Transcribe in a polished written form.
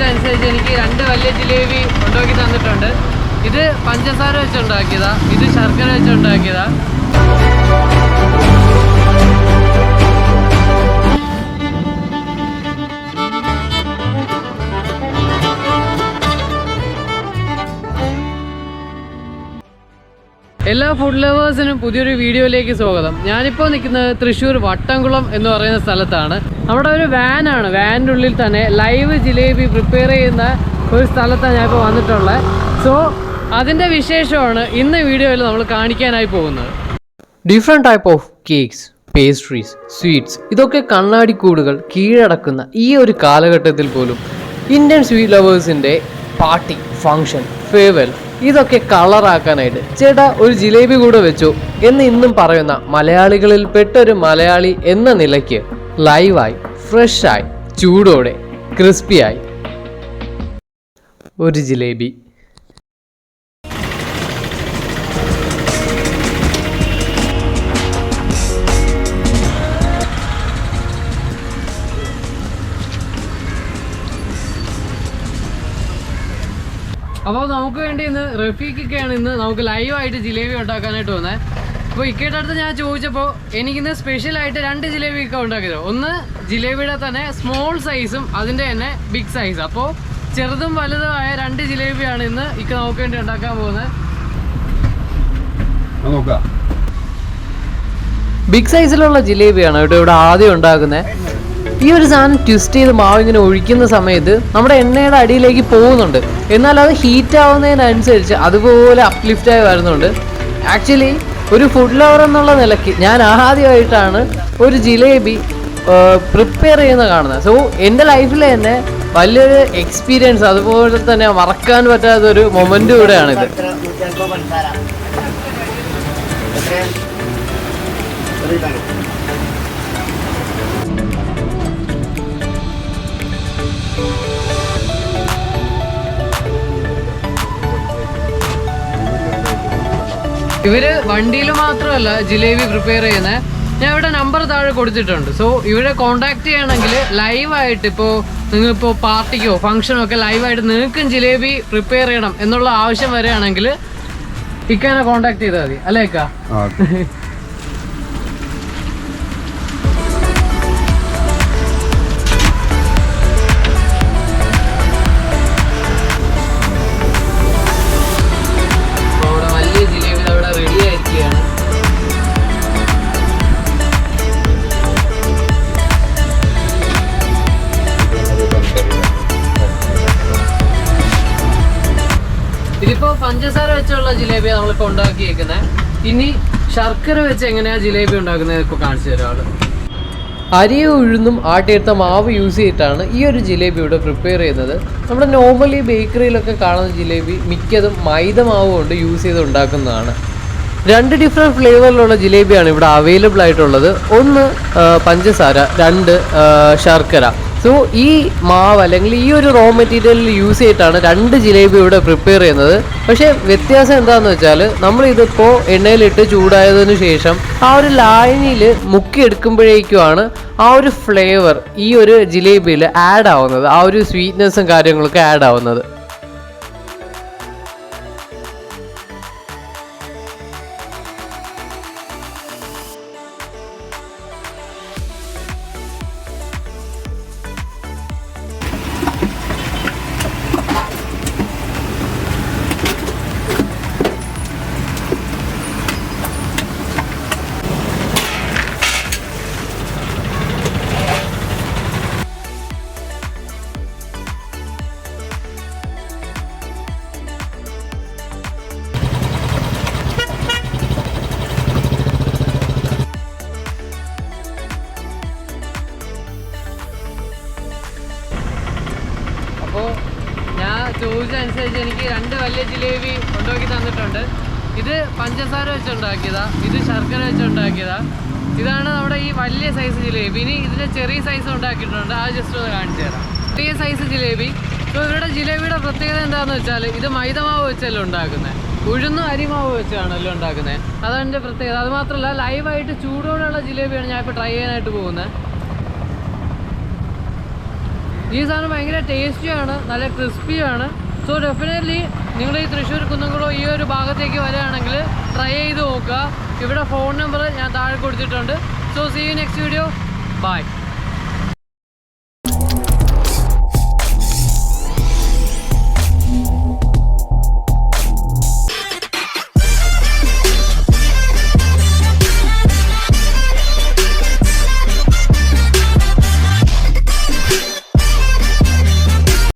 ചോദിച്ചതനുസരിച്ച് എനിക്ക് 2 വലിയ ജിലേബി ഉണ്ടാക്കി തന്നിട്ടുണ്ട്. ഇത് പഞ്ചസാര വെച്ചുണ്ടാക്കിയതാ, ഇത് ശർക്കര വെച്ചുണ്ടാക്കിയതാ. എല്ലാ ഫുഡ് ലവേഴ്സിനും പുതിയൊരു വീഡിയോയിലേക്ക് സ്വാഗതം. ഞാനിപ്പോൾ നിൽക്കുന്നത് തൃശ്ശൂർ വട്ടംകുളം എന്ന് പറയുന്ന സ്ഥലത്താണ്. നമ്മുടെ ഒരു വാനാണ്, വാനിൻ്റെ ഉള്ളിൽ തന്നെ ലൈവ് ജിലേബി പ്രിപ്പയർ ചെയ്യുന്ന ഒരു സ്ഥലത്താണ് ഞാനിപ്പോൾ വന്നിട്ടുള്ളത്. സോ അതിൻ്റെ വിശേഷമാണ് ഇന്ന് വീഡിയോയിൽ നമ്മൾ കാണിക്കാനായി പോകുന്നത്. Different type of cakes, pastries, sweets, ഇതൊക്കെ കണ്ണാടിക്കൂടുകൾ കീഴടക്കുന്ന ഈ ഒരു കാലഘട്ടത്തിൽ പോലും ഇന്ത്യൻ സ്വീറ്റ് ലവേഴ്സിൻ്റെ പാർട്ടി, ഫങ്ഷൻ, ഫെയർവെൽ ഇതൊക്കെ കളറാക്കാനായിട്ട് ചേട്ടാ ഒരു ജിലേബി കൂടെ വെച്ചു എന്ന് ഇന്നും പറയുന്ന മലയാളികളിൽ പെട്ടൊരു മലയാളി എന്ന നിലയ്ക്ക് ലൈവായി, ഫ്രഷായി, ചൂടോടെ, ക്രിസ്പിയായി ഒരു ജിലേബി. അപ്പോൾ നമുക്ക് വേണ്ടി ഇന്ന് റഫീഖൊക്കെയാണ് ഇന്ന് നമുക്ക് ലൈവായിട്ട് ജിലേബി ഉണ്ടാക്കാനായിട്ട് വന്നത്. അപ്പോൾ ഇക്കയുടെ അടുത്ത് ഞാൻ ചോദിച്ചപ്പോൾ എനിക്കിന്ന് സ്പെഷ്യലായിട്ട് 2 ജിലേബി ഒക്കെ ഉണ്ടാക്കിയത്. ഒന്ന് ജിലേബിയുടെ തന്നെ സ്മോൾ സൈസും അതിൻ്റെ തന്നെ ബിഗ് സൈസ്. അപ്പോൾ ചെറുതും വലുതുമായ 2 ജിലേബിയാണ് ഇന്ന് ഇക്ക നമുക്ക് വേണ്ടി ഉണ്ടാക്കാൻ പോകുന്നത്. ബിഗ് സൈസിലുള്ള ജിലേബിയാണ് ഇവിടെ ആദ്യം ഉണ്ടാക്കുന്നത്. ഈ ഒരു സാധനം ട്വിസ്റ്റ് ചെയ്ത് മാവ് ഇങ്ങനെ ഒഴിക്കുന്ന സമയത്ത് നമ്മുടെ എണ്ണയുടെ അടിയിലേക്ക് പോകുന്നുണ്ട്, എന്നാൽ അത് ഹീറ്റ് ആവുന്നതിനനുസരിച്ച് അതുപോലെ അപ്ലിഫ്റ്റായി വരുന്നുണ്ട്. ആക്ച്വലി ഒരു ഫുഡ് ലവർ എന്നുള്ള നിലയ്ക്ക് ഞാൻ ആദ്യമായിട്ടാണ് ഒരു ജിലേബി പ്രിപ്പയർ ചെയ്യുന്നത് കാണുന്നത്. സോ എൻ്റെ ലൈഫിൽ തന്നെ വലിയൊരു എക്സ്പീരിയൻസ്, അതുപോലെ തന്നെ മറക്കാൻ പറ്റാത്തൊരു മൊമെൻ്റ് കൂടെയാണിത്. ഇവര് വണ്ടിയിൽ മാത്രമല്ല ജിലേബി പ്രിപ്പയർ ചെയ്യുന്നത്. ഞാൻ ഇവിടെ നമ്പർ താഴെ കൊടുത്തിട്ടുണ്ട്. സോ ഇവരെ കോണ്ടാക്ട് ചെയ്യണമെങ്കിൽ ലൈവായിട്ട് ഇപ്പോൾ നിങ്ങളിപ്പോൾ പാർട്ടിക്കോ ഫംഗ്ഷനോ ഒക്കെ ലൈവായിട്ട് നിങ്ങൾക്കും ജിലേബി പ്രിപ്പയർ ചെയ്യണം എന്നുള്ള ആവശ്യം വരികയാണെങ്കിൽ ഇക്കനെ കോണ്ടാക്ട് ചെയ്താൽ മതി, അല്ലേ ഇക്ക? ഇതിപ്പോ പഞ്ചസാര വെച്ചുള്ള ജിലേബിയാണ് നമ്മളിപ്പോൾ ഉണ്ടാക്കിയേക്കുന്നത്. ഇനി ശർക്കര വെച്ച് എങ്ങനെയാ ജിലേബി ഉണ്ടാക്കുന്നത് ഇപ്പോൾ കാണിച്ചു തരാം ആള്. അരിയും ഉഴുന്നും ആട്ടിയെടുത്ത മാവ് യൂസ് ചെയ്തിട്ടാണ് ഈ ഒരു ജിലേബി ഇവിടെ പ്രിപ്പയർ ചെയ്യുന്നത്. നമ്മുടെ നോർമലി ബേക്കറിയിലൊക്കെ കാണുന്ന ജിലേബി മിക്കതും മൈദ മാവ് കൊണ്ട് യൂസ് ചെയ്ത് ഉണ്ടാക്കുന്നതാണ്. 2 ഡിഫറെൻറ്റ് ഫ്ലേവറിലുള്ള ജിലേബിയാണ് ഇവിടെ അവൈലബിൾ ആയിട്ടുള്ളത്. ഒന്ന് പഞ്ചസാര, 2 ശർക്കര. സോ ഈ മാവ് അല്ലെങ്കിൽ ഈ ഒരു റോ മെറ്റീരിയലിൽ യൂസ് ചെയ്തിട്ടാണ് 2 ജിലേബി ഇവിടെ പ്രിപ്പയർ ചെയ്യുന്നത്. പക്ഷേ വ്യത്യാസം എന്താണെന്ന് വെച്ചാൽ നമ്മളിതിപ്പോൾ എണ്ണയിലിട്ട് ചൂടായതിനു ശേഷം ആ ഒരു ലായനിയിൽ മുക്കിയെടുക്കുമ്പോഴേക്കുമാണ് ആ ഒരു ഫ്ലേവർ ഈ ഒരു ജിലേബിയിൽ ആഡ് ആവുന്നത്, ആ ഒരു സ്വീറ്റ്നെസ്സും കാര്യങ്ങളൊക്കെ ആഡ് ആവുന്നത്. ചോദിച്ചതനുസരിച്ച് എനിക്ക് 2 വലിയ ജിലേബി ഉണ്ടാക്കി തന്നിട്ടുണ്ട്. ഇത് പഞ്ചസാര വെച്ചുണ്ടാക്കിയതാ, ഇത് ശർക്കര വെച്ചുണ്ടാക്കിയതാ. ഇതാണ് നമ്മുടെ ഈ വലിയ സൈസ് ജിലേബി. ഇനി ഇതിൻ്റെ ചെറിയ സൈസ് ഉണ്ടാക്കിയിട്ടുണ്ട്, അത് ജസ്റ്റ് ഒന്ന് കാണിച്ചു തരാം. ചെറിയ സൈസ് ജിലേബി. ഇപ്പോൾ ഇവരുടെ ജിലേബിയുടെ പ്രത്യേകത എന്താണെന്ന് വെച്ചാൽ ഇത് മൈദമാവ് വെച്ചല്ല ഉണ്ടാക്കുന്നത്, ഉഴുന്നും അരിമാവ് വെച്ചാണല്ലോ ഉണ്ടാക്കുന്നത്. അതാണ് എൻ്റെ പ്രത്യേകത. അതുമാത്രമല്ല ലൈവായിട്ട് ചൂടോടെയുള്ള ജിലേബിയാണ് ഞാൻ ഇപ്പോൾ ട്രൈ ചെയ്യാനായിട്ട് പോകുന്നത്. ഈ സാധനം ഭയങ്കര ടേസ്റ്റിയാണ്, നല്ല ക്രിസ്പിയാണ്. സോ ഡെഫിനറ്റ്ലി നിങ്ങൾ ഈ തൃശ്ശൂർ കുന്നംകുളം ഈ ഒരു ഭാഗത്തേക്ക് വരികയാണെങ്കിൽ ട്രൈ ചെയ്ത് നോക്കുക. ഇവിടെ ഫോൺ നമ്പർ ഞാൻ താഴെ കൊടുത്തിട്ടുണ്ട്. So see you next video. By.